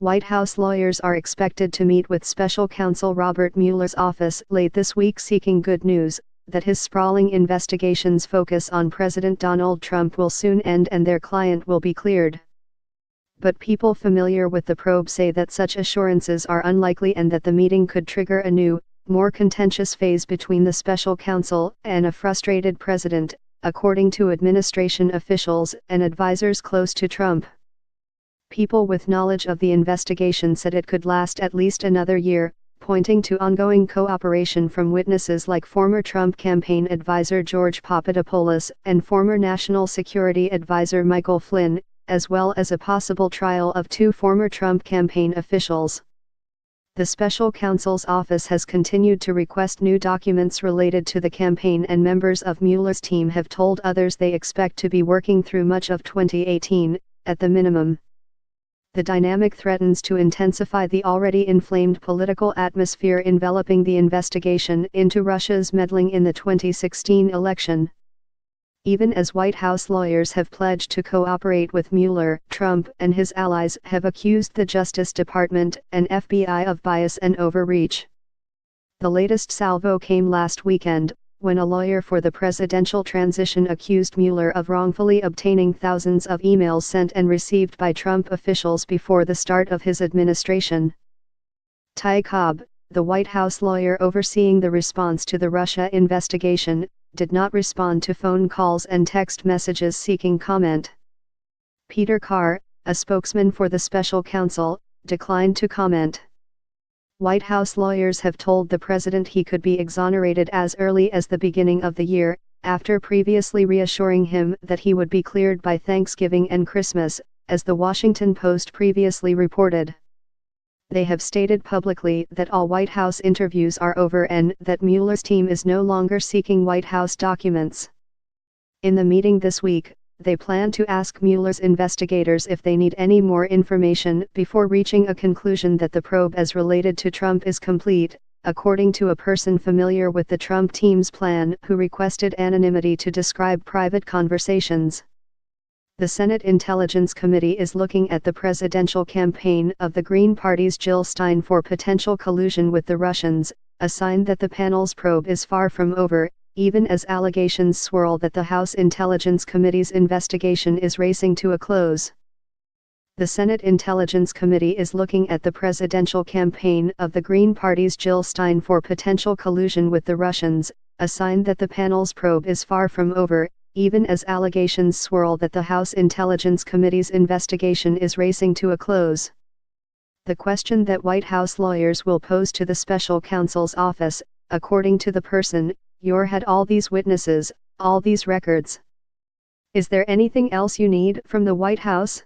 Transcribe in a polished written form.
White House lawyers are expected to meet with special counsel Robert Mueller's office late this week seeking good news that his sprawling investigation's focus on President Donald Trump will soon end and their client will be cleared. But people familiar with the probe say that such assurances are unlikely and that the meeting could trigger a new, more contentious phase between the special counsel and a frustrated president, according to administration officials and advisors close to Trump. People with knowledge of the investigation said it could last at least another year, pointing to ongoing cooperation from witnesses like former Trump campaign advisor George Papadopoulos and former National Security Advisor Michael Flynn, as well as a possible trial of two former Trump campaign officials. The special counsel's office has continued to request new documents related to the campaign, and members of Mueller's team have told others they expect to be working through much of 2018, at the minimum. The dynamic threatens to intensify the already inflamed political atmosphere enveloping the investigation into Russia's meddling in the 2016 election. Even as White House lawyers have pledged to cooperate with Mueller, Trump and his allies have accused the Justice Department and FBI of bias and overreach. The latest salvo came last weekend, when a lawyer for the presidential transition accused Mueller of wrongfully obtaining thousands of emails sent and received by Trump officials before the start of his administration. Ty Cobb, the White House lawyer overseeing the response to the Russia investigation, did not respond to phone calls and text messages seeking comment. Peter Carr, a spokesman for the special counsel, declined to comment. White House lawyers have told the president he could be exonerated as early as the beginning of the year, after previously reassuring him that he would be cleared by Thanksgiving and Christmas, as the Washington Post previously reported. They have stated publicly that all White House interviews are over and that Mueller's team is no longer seeking White House documents. In the meeting this week, they plan to ask Mueller's investigators if they need any more information before reaching a conclusion that the probe as related to Trump is complete, according to a person familiar with the Trump team's plan who requested anonymity to describe private conversations. The Senate Intelligence Committee is looking at the presidential campaign of the Green Party's Jill Stein for potential collusion with the Russians, a sign that the panel's probe is far from over, even as allegations swirl that the House Intelligence Committee's investigation is racing to a close. The Senate Intelligence Committee is looking at the presidential campaign of the Green Party's Jill Stein for potential collusion with the Russians, a sign that the panel's probe is far from over, even as allegations swirl that the House Intelligence Committee's investigation is racing to a close. The question that White House lawyers will pose to the special counsel's office, according to the person, "You had all these witnesses, all these records. Is there anything else you need from the White House?"